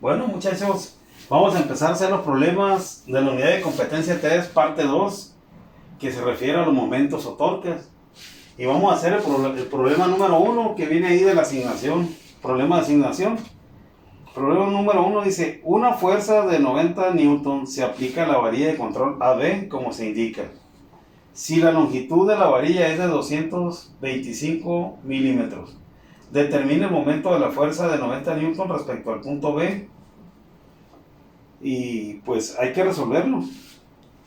Bueno, muchachos, vamos a empezar a hacer los problemas de la unidad de competencia 3, parte 2, que se refiere a los momentos o torques. Y vamos a hacer el problema número 1, que viene ahí de la asignación. Problema de asignación. Problema número 1 dice: una fuerza de 90 Newton se aplica a la varilla de control AB como se indica. Si la longitud de la varilla es de 225 milímetros, determine el momento de la fuerza de 90 Newton respecto al punto B. Y pues hay que resolverlo.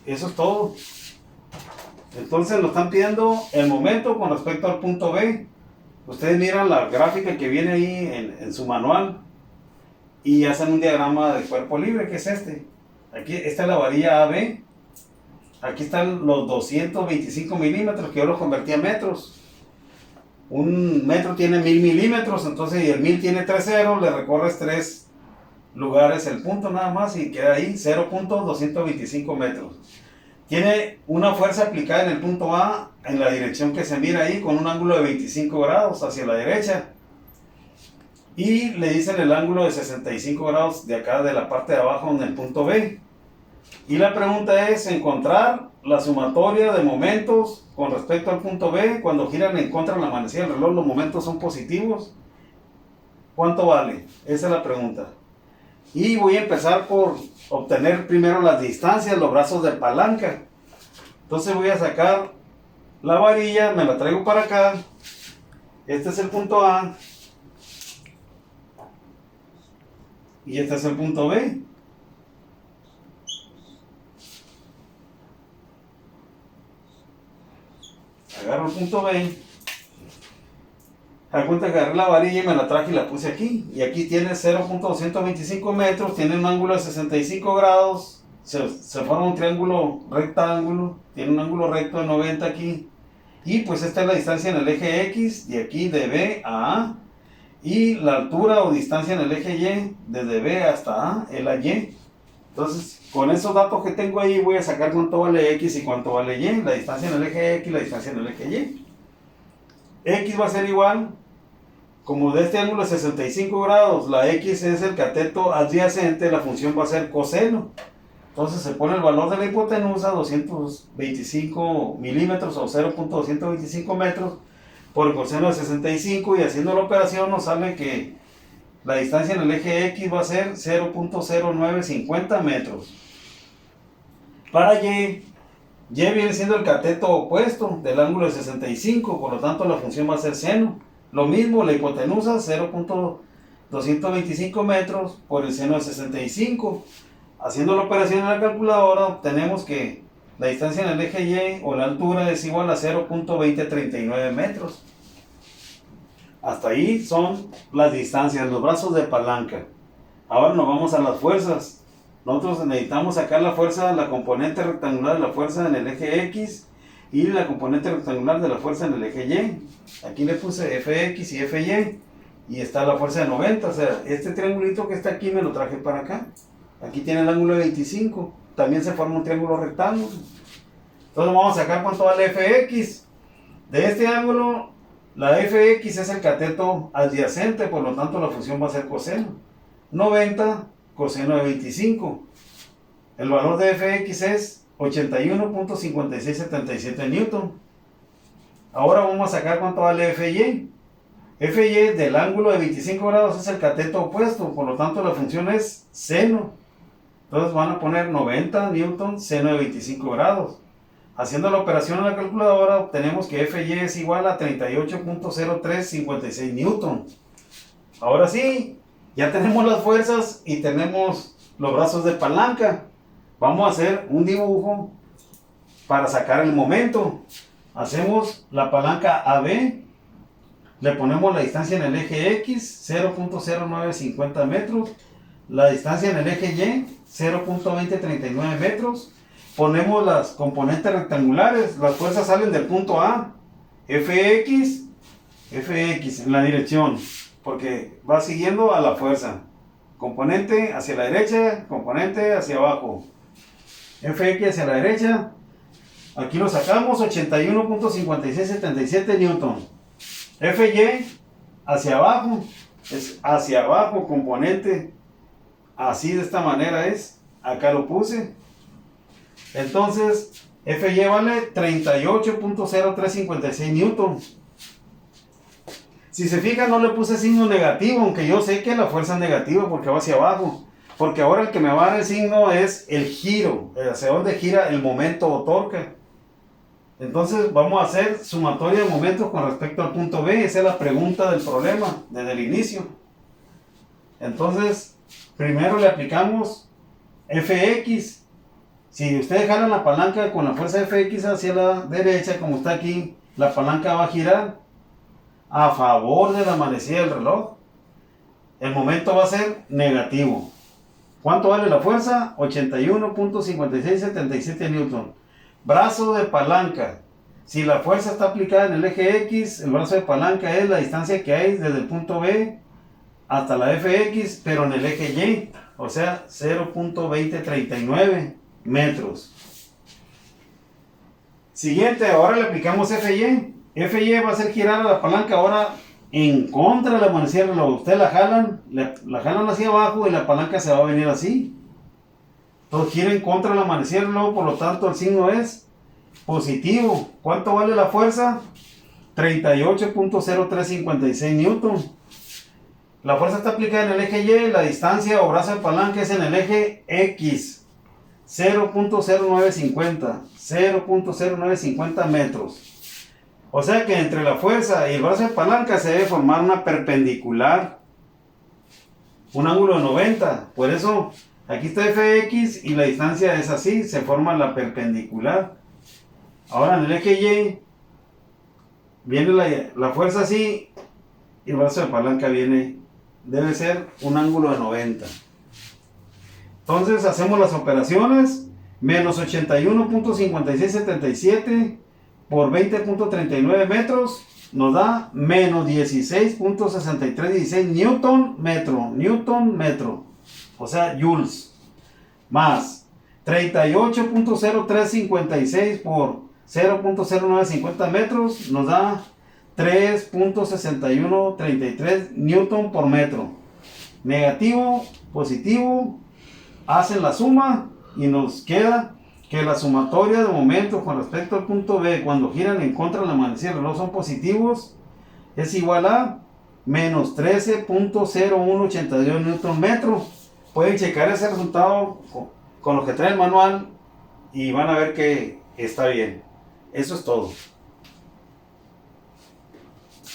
Eso es todo. Entonces nos están pidiendo el momento con respecto al punto B. Ustedes miran la gráfica que viene ahí en su manual y hacen un diagrama de cuerpo libre, que es este. Aquí está la varilla AB. Aquí están los 225 milímetros, que yo los convertí a metros. Un metro tiene 1000 milímetros, entonces, y el 1000 tiene 3 ceros, le recorres 3 lugares el punto nada más y queda ahí 0.225 metros. Tiene una fuerza aplicada en el punto A en la dirección que se mira ahí, con un ángulo de 25 grados hacia la derecha, y le dicen el ángulo de 65 grados de acá, de la parte de abajo, en el punto B. Y la pregunta es encontrar la sumatoria de momentos con respecto al punto B. Cuando giran en contra de la manecilla del reloj, los momentos son positivos. ¿Cuánto vale? Esa es la pregunta. Y voy a empezar por obtener primero las distancias, los brazos de palanca. Entonces voy a sacar la varilla, me la traigo para acá. Este es el punto A. Y este es el punto B. Agarro el punto B. Da cuenta que agarré la varilla y me la traje y la puse aquí. Y aquí tiene 0.225 metros, tiene un ángulo de 65 grados. Se forma un triángulo rectángulo, tiene un ángulo recto de 90 aquí. Y pues esta es la distancia en el eje X, de aquí de B a A. Y la altura o distancia en el eje Y, desde B hasta A, es la Y. Entonces, con esos datos que tengo ahí, voy a sacar cuánto vale X y cuánto vale Y. La distancia en el eje X, la distancia en el eje Y. X va a ser igual, como de este ángulo de 65 grados, la X es el cateto adyacente, la función va a ser coseno. Entonces se pone el valor de la hipotenusa, 225 milímetros o 0.225 metros, por el coseno de 65, y haciendo la operación nos sale que la distancia en el eje X va a ser 0.0950 metros. Para Y viene siendo el cateto opuesto del ángulo de 65, por lo tanto la función va a ser seno. Lo mismo, la hipotenusa, 0.225 metros por el seno de 65. Haciendo la operación en la calculadora, obtenemos que la distancia en el eje Y, o la altura, es igual a 0.2039 metros. Hasta ahí son las distancias, los brazos de palanca. Ahora nos vamos a las fuerzas. Nosotros necesitamos sacar la fuerza, la componente rectangular de la fuerza en el eje X y la componente rectangular de la fuerza en el eje Y. Aquí le puse Fx y Fy y está la fuerza de 90. O sea, este triangulito que está aquí me lo traje para acá. Aquí tiene el ángulo de 25. También se forma un triángulo rectángulo. Entonces vamos a sacar cuánto vale Fx. De este ángulo, la Fx es el cateto adyacente, por lo tanto la función va a ser coseno. 90 coseno de 25. El valor de Fx es 81.5677 Newton. Ahora vamos a sacar cuánto vale Fy. Fy del ángulo de 25 grados es el cateto opuesto, por lo tanto la función es seno. Entonces van a poner 90 Newton seno de 25 grados. Haciendo la operación en la calculadora, obtenemos que Fy es igual a 38.0356 Newton. Ahora sí, ya tenemos las fuerzas y tenemos los brazos de palanca. Vamos a hacer un dibujo para sacar el momento. Hacemos la palanca AB, le ponemos la distancia en el eje X, 0.0950 metros, la distancia en el eje Y, 0.2039 metros. Ponemos las componentes rectangulares, las fuerzas salen del punto A, Fx en la dirección, porque va siguiendo a la fuerza. Componente hacia la derecha, componente hacia abajo. Fx hacia la derecha, aquí lo sacamos, 81.5677 Newton. Fy hacia abajo, es hacia abajo, componente Así de esta manera es. Acá lo puse. Entonces, FY vale 38.0356 Newton. Si se fijan, no le puse signo negativo, aunque yo sé que la fuerza es negativa porque va hacia abajo. Porque ahora el que me va a dar el signo es el giro, hacia dónde gira el momento o torque. Entonces vamos a hacer sumatoria de momentos con respecto al punto B. Esa es la pregunta del problema desde el inicio. Entonces, primero le aplicamos Fx. Si ustedes jalan la palanca con la fuerza Fx hacia la derecha, como está aquí, la palanca va a girar a favor de la manecilla del reloj. El momento va a ser negativo. ¿Cuánto vale la fuerza? 81.5677 Newton. Brazo de palanca. Si la fuerza está aplicada en el eje X, el brazo de palanca es la distancia que hay desde el punto B hasta la Fx, pero en el eje Y, o sea, 0.2039 metros. Siguiente, ahora le aplicamos Fy. Fy va a hacer girar a la palanca ahora en contra de la manecilla del reloj. Ustedes la jalan hacia abajo y la palanca se va a venir así. Entonces gira en contra de la manecilla del reloj, por lo tanto el signo es positivo. ¿Cuánto vale la fuerza? 38.0356 Newton. La fuerza está aplicada en el eje Y, la distancia o brazo de palanca es en el eje X. 0.0950 metros. O sea que entre la fuerza y el brazo de palanca se debe formar una perpendicular, un ángulo de 90. Por eso aquí está Fx y la distancia es así, se forma la perpendicular. Ahora en el eje Y viene la fuerza así y el brazo de palanca debe ser un ángulo de 90. Entonces hacemos las operaciones. Menos 81.5677 por 20.39 metros nos da menos 16.6316 Newton metro, o sea, joules, más 38.0356 por 0.0950 metros nos da 3.6133 Newton por metro. Negativo, positivo, hacen la suma y nos queda que la sumatoria de momentos con respecto al punto B cuando giran en contra de la manecilla del reloj son positivos, es igual a menos 13.0182 Newton metro. Pueden checar ese resultado con lo que trae el manual y van a ver que está bien. Eso es todo.